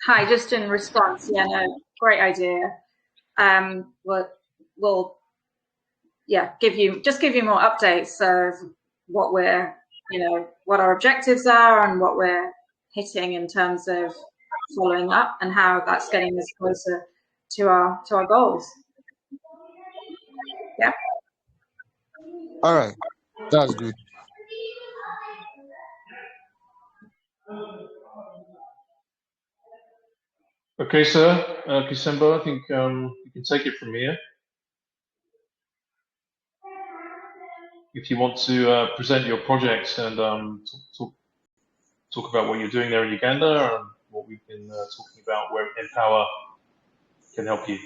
Hi, just in response, yeah, no, great idea. We'll give you more updates of what we're, what our objectives are and what we're hitting in terms of following up and how that's getting us closer to our goals. Yeah. All right, that's good. Okay, sir. Kisembo, I think you can take it from here. If you want to present your project and talk about what you're doing there in Uganda and what we've been talking about, where Empower can help you.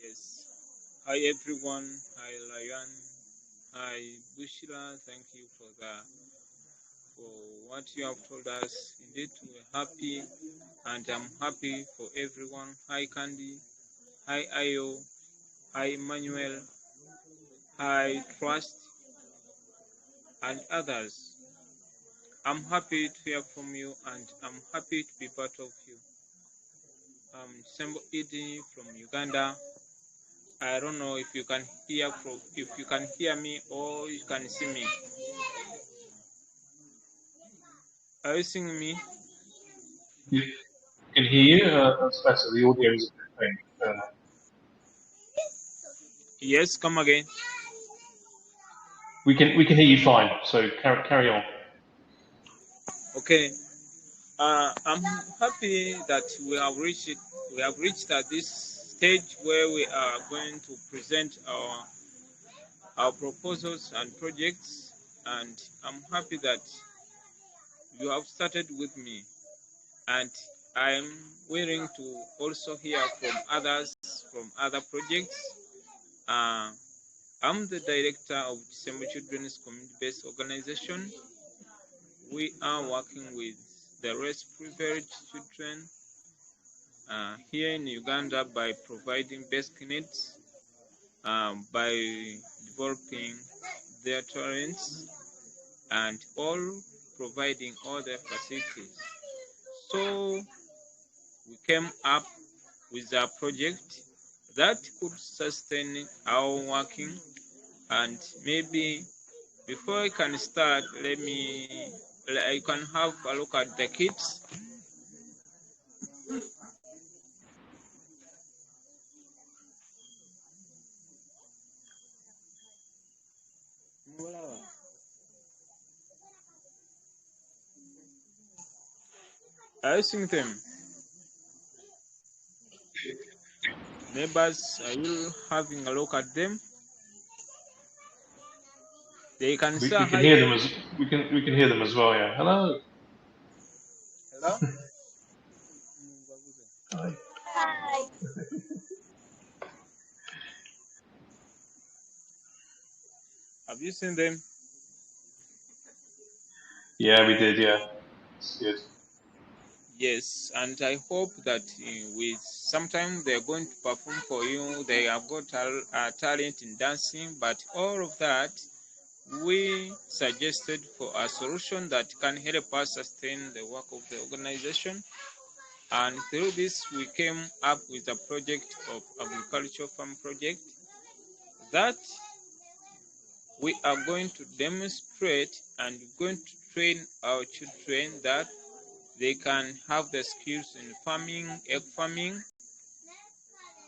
Yes. Hi everyone. Hi Layan. Hi Bushra. Thank you for what you have told us. Indeed, we're happy, and I'm happy for everyone. Hi Candy. Hi Ayo. Hi Emmanuel. Hi Trust, and others. I'm happy to hear from you, and I'm happy to be part of you. Kisembo Idi from Uganda. I don't know if you can hear me or you can see me. Are you seeing me? You can hear you. That's better. The audio is a bit faint. Yes, come again. We can hear you fine. So carry on. Okay. I'm happy that we have reached at this stage where we are going to present our proposals and projects, and I'm happy that you have started with me, and I'm willing to also hear from others from other projects. I'm the director of Kisembo Children's Community-Based Organization. We are working with the less privileged children here in Uganda by providing basic needs, by developing their talents, and all providing all their facilities. So we came up with a project that could sustain our working, and maybe before I can start, I can have a look at the kits. Are you seeing them? Neighbors, are you having a look at them? They can We say can hi. hear them as we can hear them as well. Yeah. Hello. Hello. Hi. Hi. Have you seen them? Yeah, we did. Yeah, it's good. Yes, and I hope that with sometime they're going to perform for you. They have got talent in dancing, but all of that we suggested for a solution that can help us sustain the work of the organization. And through this, we came up with a project of agricultural farm project that we are going to demonstrate and going to train our children that they can have the skills in farming, egg farming,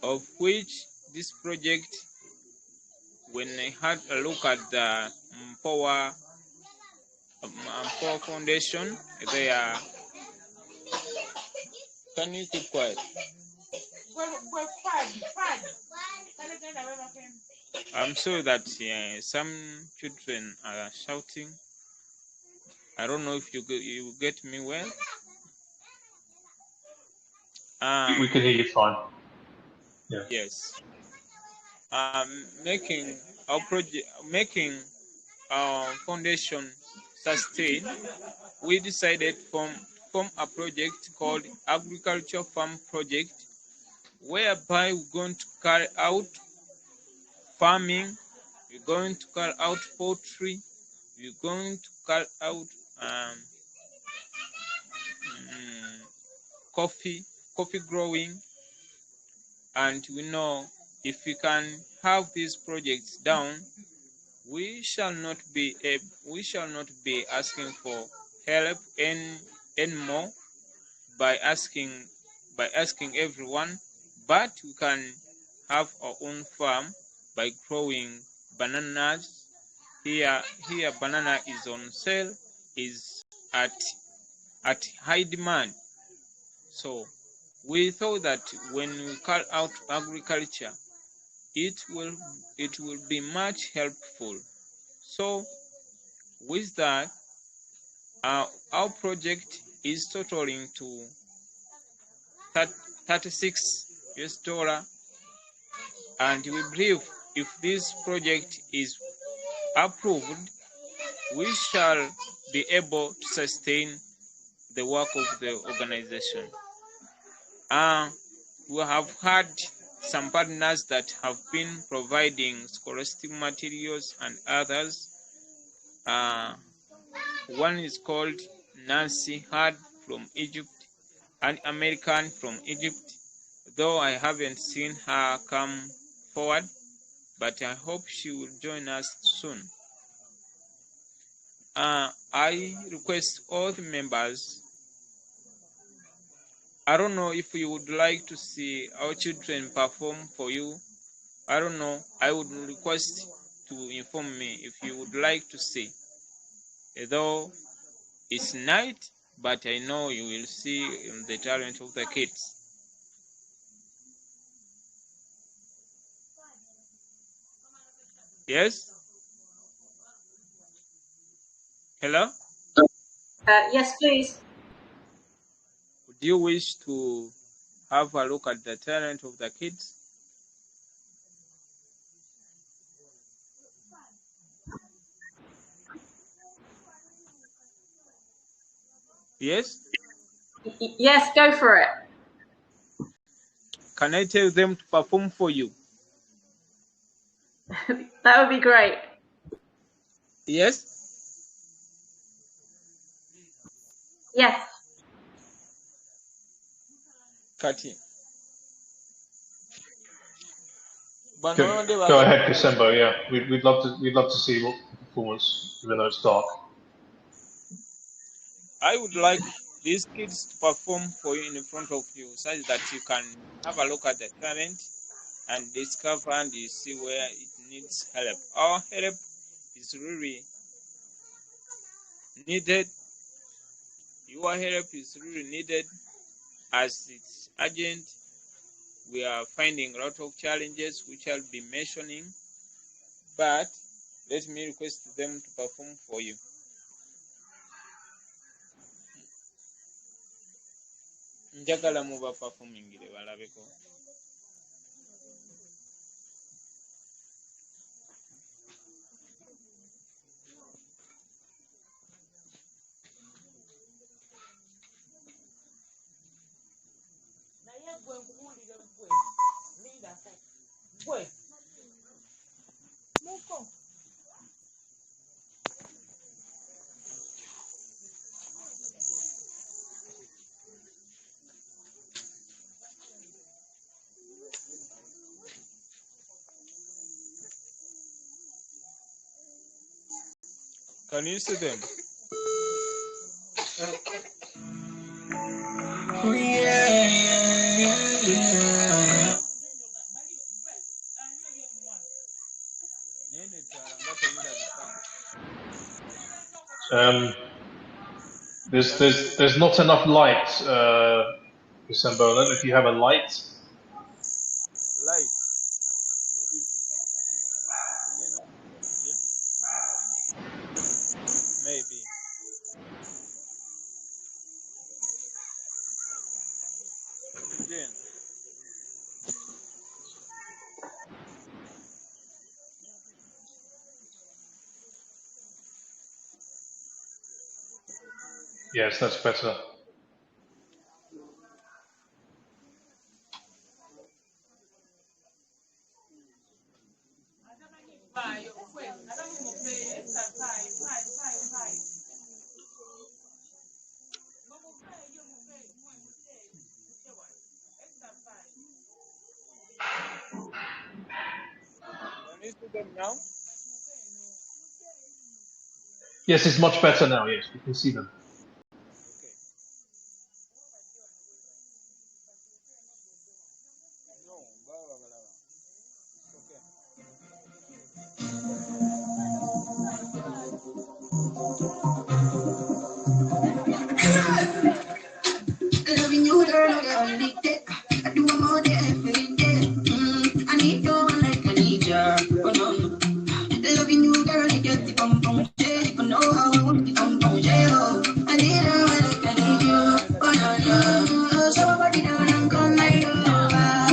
of which this project, when I had a look at the Power Foundation, they are. Can you keep quiet? I'm sure that some children are shouting. I don't know if you get me well. We can hear you fine. Yeah. Yes. Making our project, making our foundation sustain, we decided to form a project called Agriculture Farm Project, whereby we're going to carry out farming, we're going to carry out poultry, we're going to carry out coffee growing, and we know if we can have these projects down, we shall not be asking for help anymore by asking everyone, but we can have our own farm by growing bananas. Here banana is on sale, is at high demand. So we thought that when we call out agriculture, it will be much helpful. So with that, our project is totaling to $36, and we believe if this project is approved, we shall be able to sustain the work of the organization. We have had some partners that have been providing scholastic materials and others. One is called Nancy Hard from Egypt, an American from Egypt, though I haven't seen her come forward, but I hope she will join us soon. I request all the members, I don't know if you would like to see our children perform for you. I don't know. I would request to inform me if you would like to see. Though it's night, but I know you will see the talent of the kids. Yes? Hello? Yes, please. Would you wish to have a look at the talent of the kids? Yes? Yes, go for it. Can I tell them to perform for you? That would be great. Yes? Yes. Kati. Go ahead, Kisembo. Yeah, we'd love to see what the performance, even though it's dark. I would like these kids to perform for you in front of you, such that you can have a look at the talent and discover and you see where it needs help. Our help is really needed. Your help is really needed, as it's urgent. We are finding a lot of challenges which I'll be mentioning, but let me request them to perform for you. Njagala muba performingire balabeko. Can you see them? There's not enough light, Kisembo. I don't know if you have a light. Light. Maybe. Then. Yes, that's better. them now? Yes, it's much better now. Yes, we can see them. Loving you, girl, I'm addicted. I do them all day, every day. I need you like I need you. Oh, no, no. Loving you, girl, you get the pum pum j. You know how I want the pum pum j. Oh, I need you like I need you. Oh, no, no. Somebody down and come my over.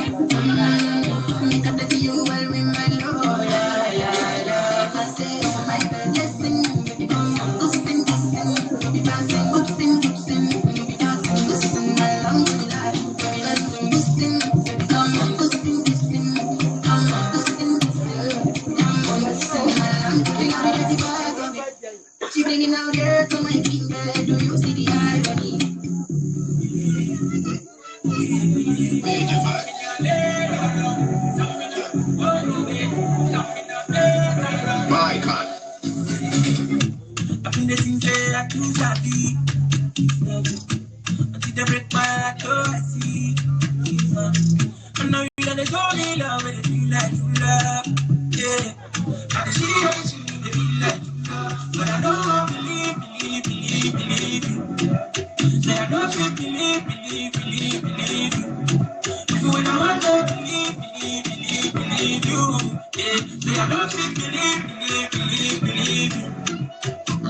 Got to see you well with my love. Yeah, yeah, yeah. I say, oh, my blessing. Baby, come on, go spin, go spin. Be dancing, go spin, go spin. Be dancing, go spin. I long to life. Let's go spin. Baby, come on, go spin, go spin. Come on, go spin, go spin. Come on, go spin. I long to life. I get the vibe of it. She bringing out her to my king bed. Do you see the irony? My God. I've been the things that I do happy. Until they break my heart, oh, I see. I know you got the only love when it feel like true love. Yeah. I can see how you feel like true love. But I don't believe you. Say I don't believe you. When I want to believe you. Yeah. Say I don't believe you.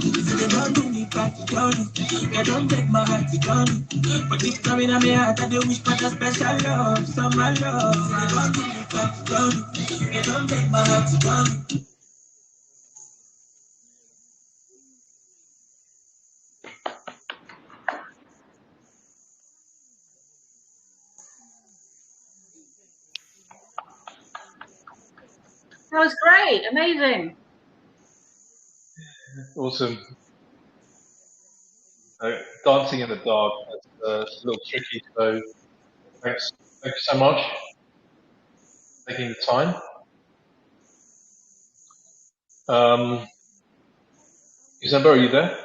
So they don't do me back to Johnny. They don't take my heart to Johnny. But it's coming on my heart, I do wish for a special love, some my love. So they don't do me back to Johnny. They don't take my heart to Johnny. That was great, amazing. Awesome. Dancing in the dark, that's a little tricky. So thank you so much for taking the time. Kisembo, are you there?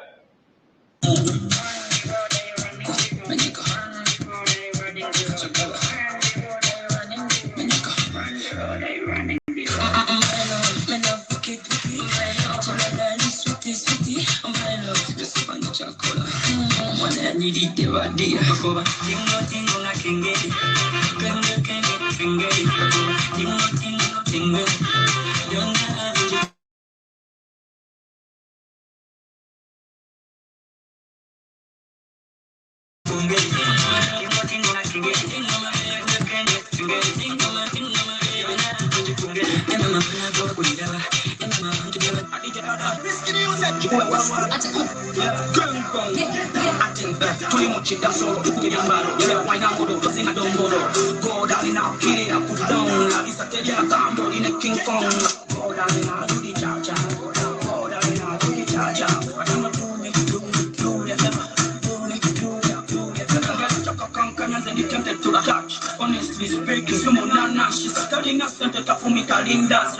Honestly speaking, someone not she's telling us that the Fumika Linda,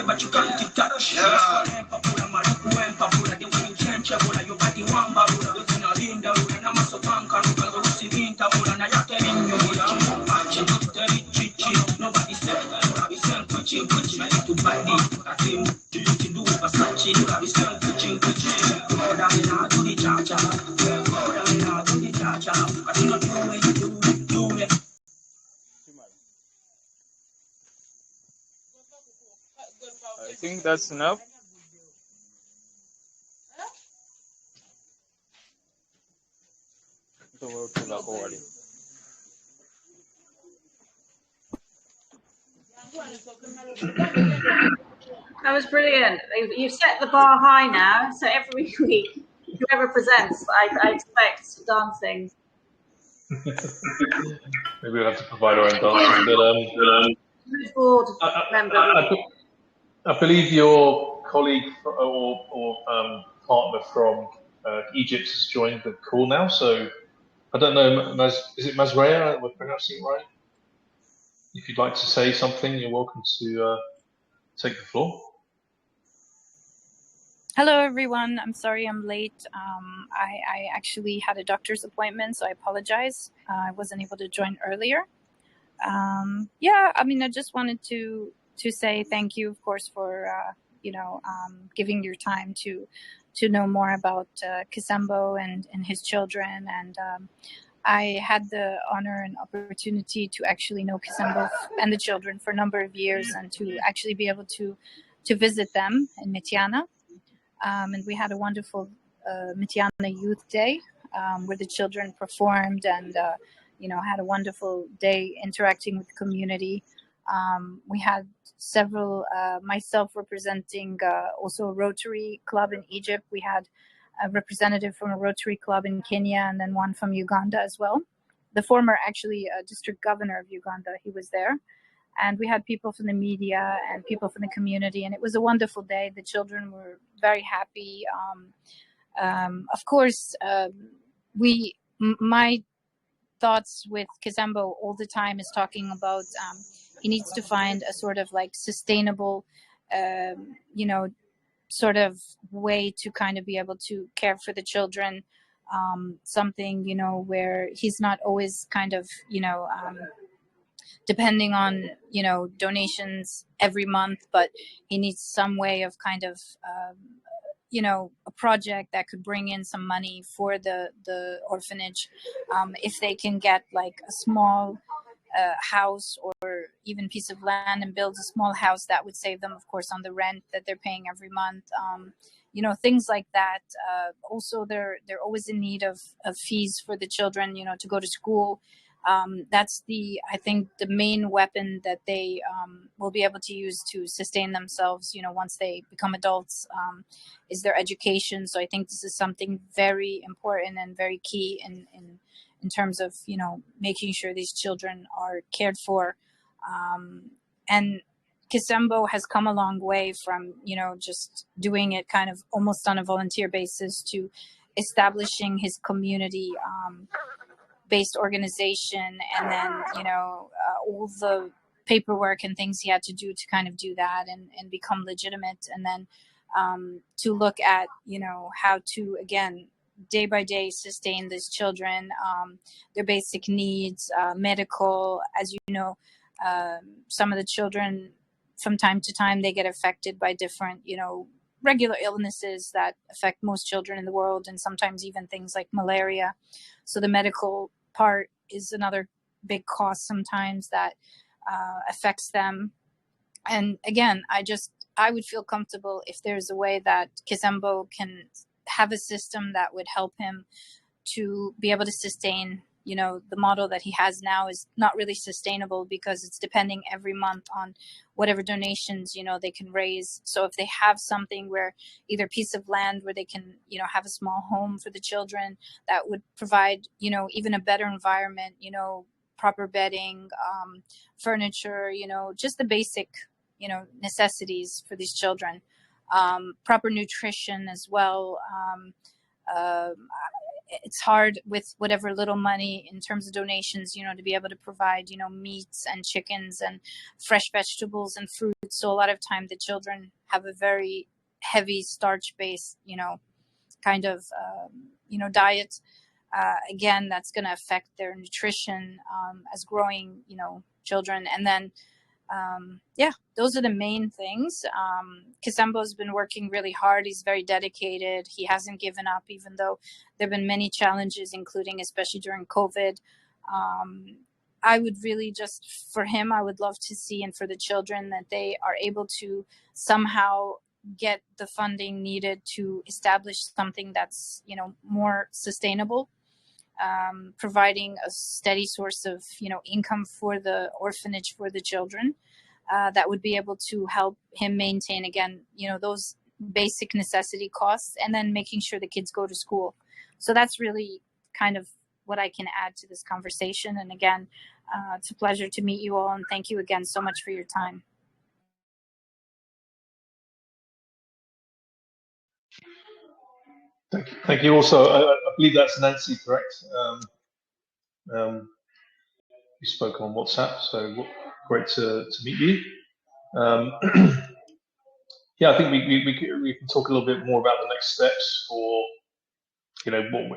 but you can't touch. Nobody said that we sell preaching, to buy it. To do Versace, we sell preaching, God, I mean, I do the charge. God, I mean, I do the charge. I do not know where you do it. I think that's enough. That was brilliant. You've set the bar high now, so every week, whoever presents, I expect dancing. Maybe we'll have to provide our own dancing. But Board member. I believe your colleague or partner from Egypt has joined the call now. So I don't know, is it Mazrea? We're pronouncing it right? If you'd like to say something, you're welcome to take the floor. Hello, everyone. I'm sorry I'm late. I actually had a doctor's appointment, so I apologize. I wasn't able to join earlier. Yeah, I mean, I just wanted to say thank you, of course, for giving your time to know more about Kisembo and his children. And I had the honor and opportunity to actually know Kisembo and the children for a number of years, and to actually be able to visit them in Mityana. And we had a wonderful Mityana Youth Day where the children performed and had a wonderful day interacting with the community. We had several, myself representing also a Rotary Club in Egypt. We had a representative from a Rotary Club in Kenya, and then one from Uganda as well. The former, actually, district governor of Uganda, he was there. And we had people from the media and people from the community, and it was a wonderful day. The children were very happy. Of course, my thoughts with Kisembo all the time is talking about he needs to find a sort of like sustainable, sort of way to kind of be able to care for the children. Something, where he's not always kind of, depending on donations every month, but he needs some way of kind of a project that could bring in some money for the orphanage. If they can get like a small house or even piece of land and build a small house, that would save them, of course, on the rent that they're paying every month. Things like that. Also, they're always in need of fees for the children, to go to school. That's I think the main weapon that they will be able to use to sustain themselves, once they become adults, is their education. So I think this is something very important and very key in terms of, making sure these children are cared for. And Kisembo has come a long way from, just doing it kind of almost on a volunteer basis to establishing his community based organization, and then all the paperwork and things he had to do to kind of do that and become legitimate, and then to look at how to, again, day by day sustain these children, their basic needs, medical. As you know, some of the children from time to time they get affected by different regular illnesses that affect most children in the world, and sometimes even things like malaria. So the medical part is another big cost sometimes that affects them. And again, I would feel comfortable if there's a way that Kisembo can have a system that would help him to be able to sustain. The model that he has now is not really sustainable because it's depending every month on whatever donations, they can raise. So if they have something where either a piece of land where they can, have a small home for the children that would provide, even a better environment, proper bedding, furniture, just the basic, necessities for these children, proper nutrition as well. It's hard with whatever little money in terms of donations, to be able to provide, meats and chickens and fresh vegetables and fruits. So a lot of time the children have a very heavy starch-based, kind of, diet. Again, that's going to affect their nutrition as growing, children. And then, those are the main things. Kisembo has been working really hard. He's very dedicated. He hasn't given up, even though there have been many challenges, including especially during COVID. I would really for him, I would love to see, and for the children, that they are able to somehow get the funding needed to establish something that's, more sustainable. Providing a steady source of, income for the orphanage for the children, that would be able to help him maintain, again, those basic necessity costs, and then making sure the kids go to school. So that's really kind of what I can add to this conversation. And again, it's a pleasure to meet you all, and thank you again so much for your time. Thank you. Also, I believe that's Nancy, correct? You spoke on WhatsApp, so great to meet you. Yeah, I think we can talk a little bit more about the next steps for,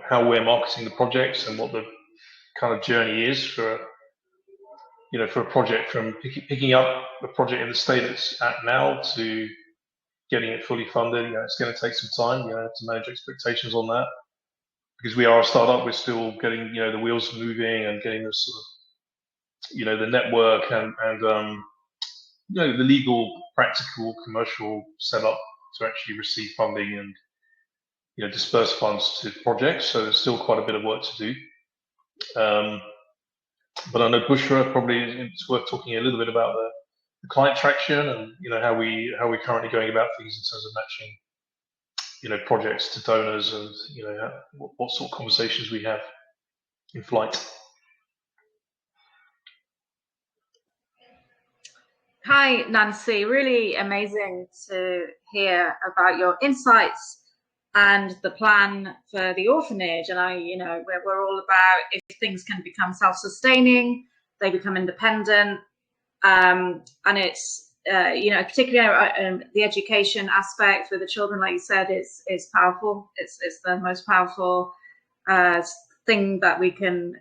how we're marketing the projects and what the kind of journey is for, for a project from picking up the project in the state it's at now to getting it fully funded. It's going to take some time, to manage expectations on that, because we are a startup. We're still getting, the wheels moving and getting the sort of, the network and the legal, practical, commercial setup to actually receive funding and disperse funds to projects. So there's still quite a bit of work to do. But I know Bushra, probably it's worth talking a little bit about the client traction and how we're currently going about things in terms of matching projects to donors and what sort of conversations we have in flight. Hi, Nancy. Really amazing to hear about your insights and the plan for the orphanage. And we're all about, if things can become self-sustaining, they become independent. And it's, particularly the education aspect for the children, like you said, is powerful. It's the most powerful thing that we can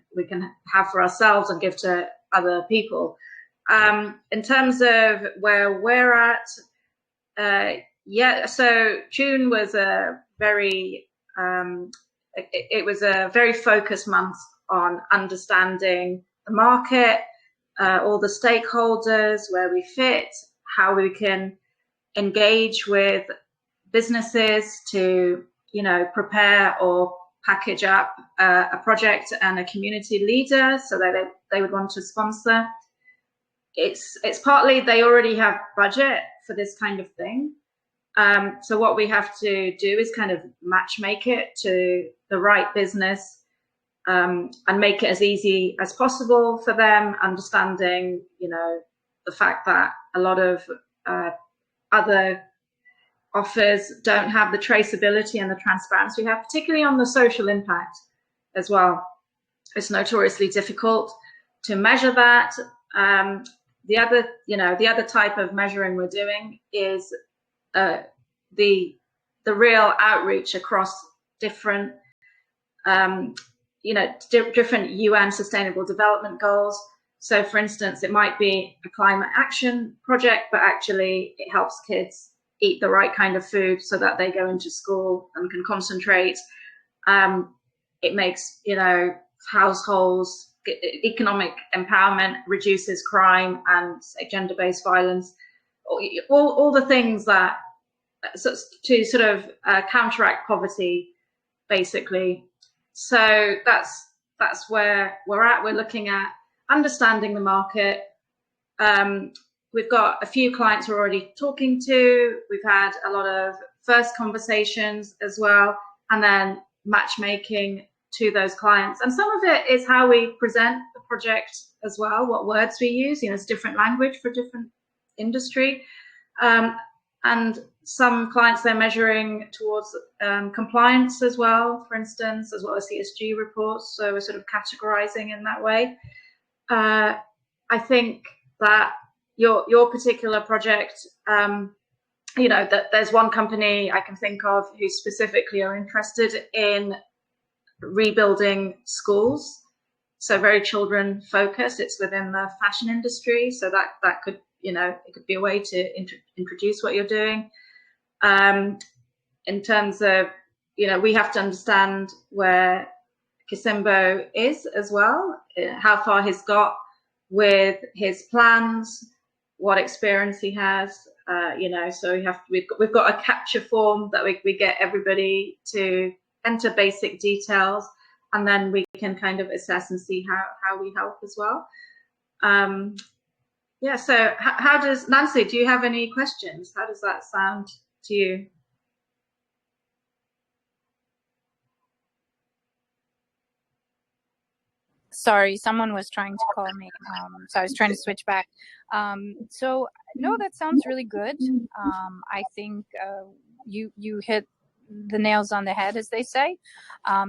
have for ourselves and give to other people. In terms of where we're at, so June was a very focused month on understanding the market, all the stakeholders, where we fit, how we can engage with businesses to prepare or package up a project and a community leader so that they would want to sponsor. It's partly they already have budget for this kind of thing. So what we have to do is kind of match make it to the right business and make it as easy as possible for them, understanding, the fact that a lot of other offers don't have the traceability and the transparency we have, particularly on the social impact as well. It's notoriously difficult to measure that. The other type of measuring we're doing is the real outreach across different different UN Sustainable Development Goals. So, for instance, it might be a climate action project, but actually it helps kids eat the right kind of food so that they go into school and can concentrate. It makes households, economic empowerment, reduces crime and gender-based violence, all the things that to sort of counteract poverty, basically. So that's where we're at. We're looking at understanding the market. We've got a few clients we're already talking to. We've had a lot of first conversations as well, and then matchmaking to those clients. And some of it is how we present the project as well, what words we use. It's different language for different industry. And some clients, they're measuring towards compliance as well, for instance, as well as ESG reports. So we're sort of categorizing in that way. I think that your particular project, that there's one company I can think of who specifically are interested in rebuilding schools. So very children focused. It's within the fashion industry. So that could, it could be a way to introduce what you're doing. In terms of, we have to understand where Kisembo is as well, how far he's got with his plans, what experience he has, so we've got a capture form that we get everybody to enter basic details, and then we can kind of assess and see how we help as well. So how does, Nancy, do you have any questions? How does that sound to you? Sorry, someone was trying to call me, so I was trying to switch back. So no, that sounds really good. I think you hit the nails on the head, as they say,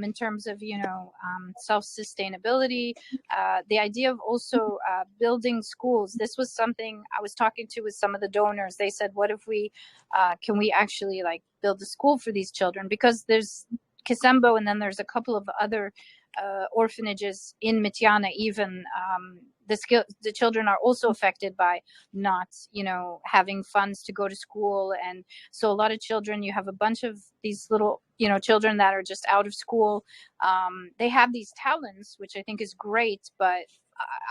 in terms of, self-sustainability. The idea of also building schools. This was something I was talking to with some of the donors. They said, what if can we actually like build a school for these children? Because there's Kisembo, and then there's a couple of other orphanages in Mityana. Even the children are also affected by not, having funds to go to school. And so a lot of children, you have a bunch of these little, children that are just out of school. They have these talents, which I think is great, but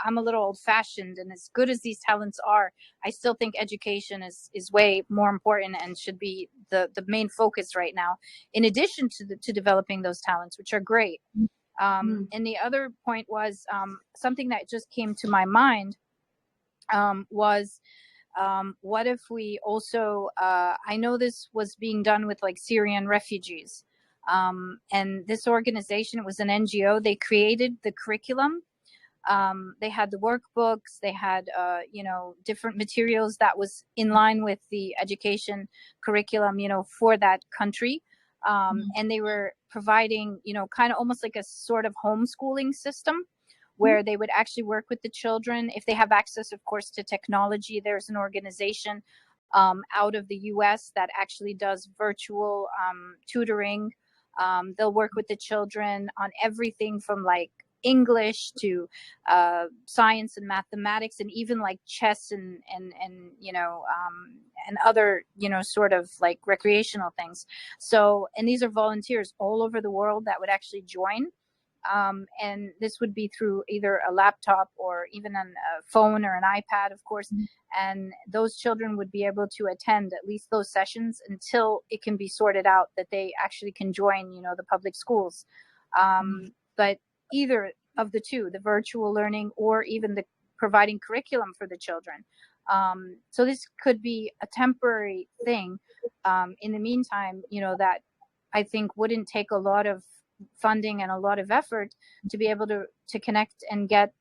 I'm a little old-fashioned, and as good as these talents are, I still think education is way more important and should be the main focus right now, in addition to developing those talents, which are great. And the other point was something that just came to my mind was what if we also, I know this was being done with like Syrian refugees, and this organization, it was an NGO, they created the curriculum. They had the workbooks, they had, different materials that was in line with the education curriculum, for that country. And they were providing, kind of almost like a sort of homeschooling system where they would actually work with the children. If they have access, of course, to technology, there's an organization out of the US that actually does virtual tutoring. They'll work with the children on everything from like English to science and mathematics, and even like chess and other, sort of like recreational things. So, and these are volunteers all over the world that would actually join. And this would be through either a laptop or even a phone or an iPad, of course. And those children would be able to attend at least those sessions until it can be sorted out that they actually can join, the public schools. But either of the two, the virtual learning or even the providing curriculum for the children. So this could be a temporary thing. In the meantime, that I think wouldn't take a lot of funding and a lot of effort to be able to connect and get,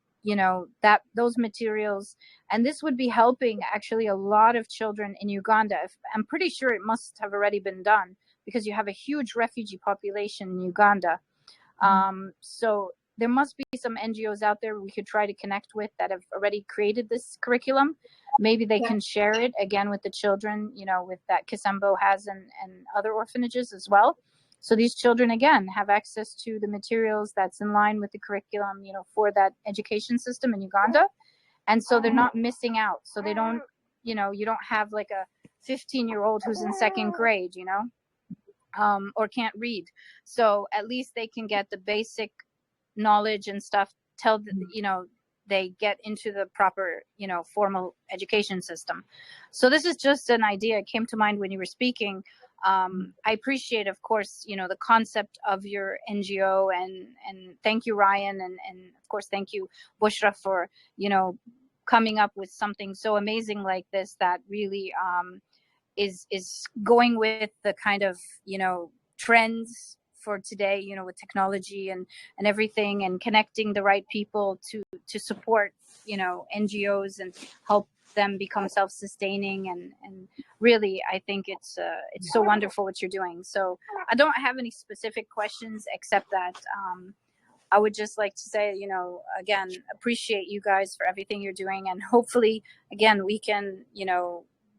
those materials. And this would be helping actually a lot of children in Uganda. I'm pretty sure it must have already been done because you have a huge refugee population in Uganda. So there must be some NGOs out there we could try to connect with that have already created this curriculum. Maybe they can share it again with the children, with that Kisembo has and other orphanages as well. So these children, again, have access to the materials that's in line with the curriculum, for that education system in Uganda. And so they're not missing out. So they don't, you don't have like a 15-year-old who's in second grade, or can't read. So at least they can get the basic knowledge and stuff till they get into the proper formal education system. So this is just an idea. It came to mind when you were speaking. I appreciate, of course, the concept of your NGO, and thank you, Ryan, and of course thank you, Bushra, for coming up with something so amazing like this that really is going with the kind of trends for today, with technology and everything, and connecting the right people to support NGOs and help them become self-sustaining, and really I think it's so wonderful what you're doing. So I don't have any specific questions except that I would just like to say, again, appreciate you guys for everything you're doing, and hopefully again we can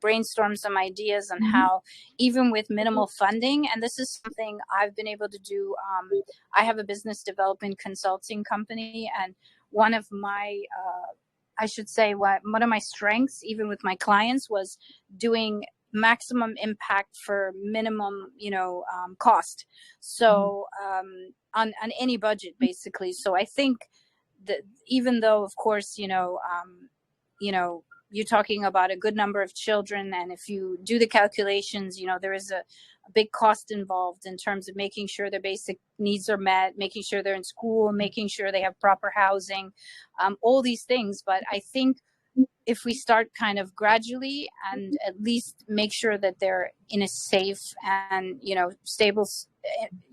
brainstorm some ideas on how, even with minimal funding, and this is something I've been able to do. I have a business development consulting company, and one of my one of my strengths, even with my clients, was doing maximum impact for minimum cost, so on any budget basically. So I think that even though of course you're talking about a good number of children, and if you do the calculations, there is a big cost involved in terms of making sure their basic needs are met, making sure they're in school, making sure they have proper housing, all these things. But I think if we start kind of gradually and at least make sure that they're in a safe and stable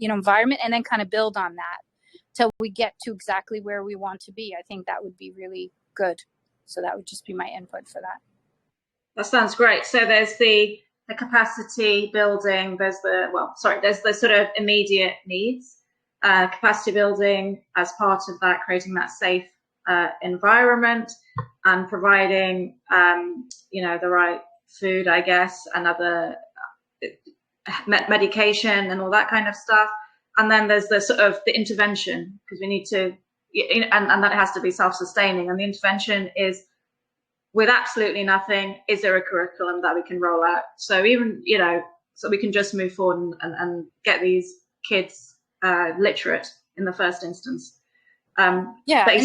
environment, and then kind of build on that till we get to exactly where we want to be, I think that would be really good. So that would just be my input for that. That sounds great. So there's the the capacity building, there's the sort of immediate needs, capacity building as part of that, creating that safe environment and providing, the right food, I guess, and other medication and all that kind of stuff. And then there's the sort of the intervention, because we need to, and that has to be self-sustaining. And the intervention is with absolutely nothing. Is there a curriculum that we can roll out? So even, so we can just move forward and get these kids literate in the first instance. And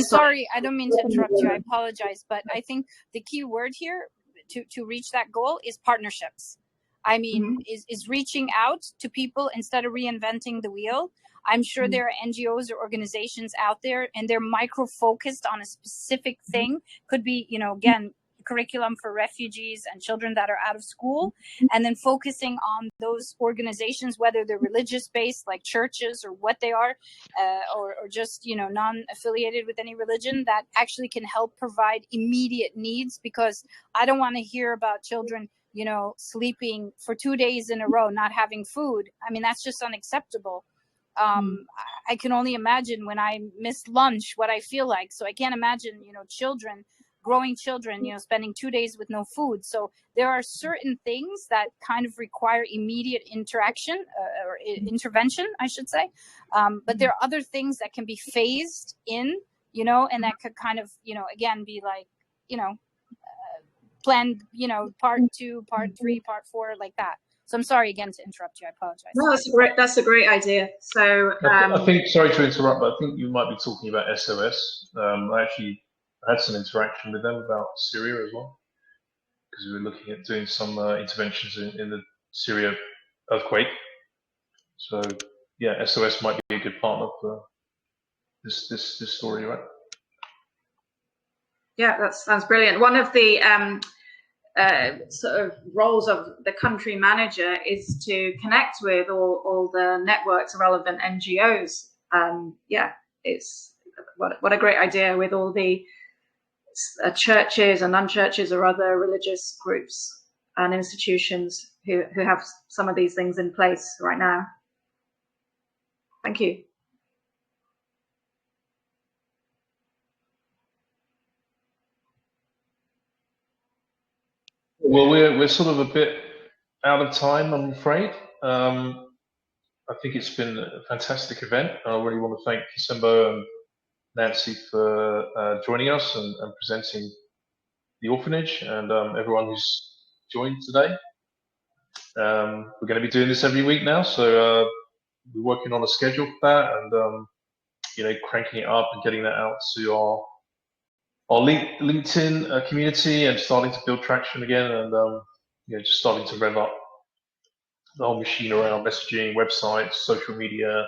sorry, I don't mean to interrupt you. I apologize, but I think the key word here to reach that goal is partnerships. I mean, is reaching out to people instead of reinventing the wheel. I'm sure there are NGOs or organizations out there, and they're micro-focused on a specific thing. Could be, again, curriculum for refugees and children that are out of school, and then focusing on those organizations, whether they're religious-based, like churches, or what they are, or just, non-affiliated with any religion, that actually can help provide immediate needs. Because I don't want to hear about children sleeping for 2 days in a row, not having food. I mean, that's just unacceptable. I can only imagine when I miss lunch what I feel like. So I can't imagine, growing children, spending 2 days with no food. So there are certain things that kind of require immediate interaction or intervention, I should say. But there are other things that can be phased in, and that could kind of, again, be like, planned, part 2, part 3, part 4, like that. So I'm sorry again to interrupt you. I apologize. No, that's a great idea. So I think, sorry to interrupt, but I think you might be talking about SOS. I actually had some interaction with them about Syria as well, because we were looking at doing some interventions in the Syria earthquake. So yeah, SOS might be a good partner for this story, right? Yeah, that sounds brilliant. One of the sort of roles of the country manager is to connect with all the networks of relevant NGOs. It's what a great idea, with all the churches and non-churches or other religious groups and institutions who have some of these things in place right now. Thank you. Well, we're sort of a bit out of time, I'm afraid. I think it's been a fantastic event. I really want to thank Kisembo and Nancy for joining us and presenting the orphanage, and everyone who's joined today. We're going to be doing this every week now, so we're working on a schedule for that, and cranking it up and getting that out to our LinkedIn community, and starting to build traction again, and just starting to rev up the whole machine around messaging, websites, social media,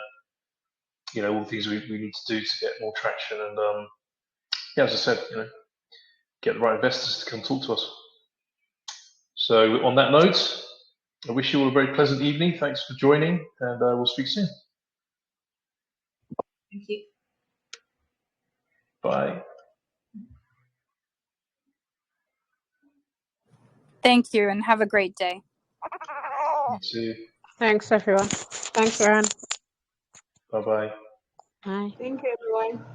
all the things we need to do to get more traction, and as I said, get the right investors to come talk to us. So on that note, I wish you all a very pleasant evening. Thanks for joining, and we'll speak soon. Thank you. Bye. Thank you, and have a great day. You too. Thanks, everyone. Thanks, Aaron. Bye-bye. Bye. Thank you, everyone.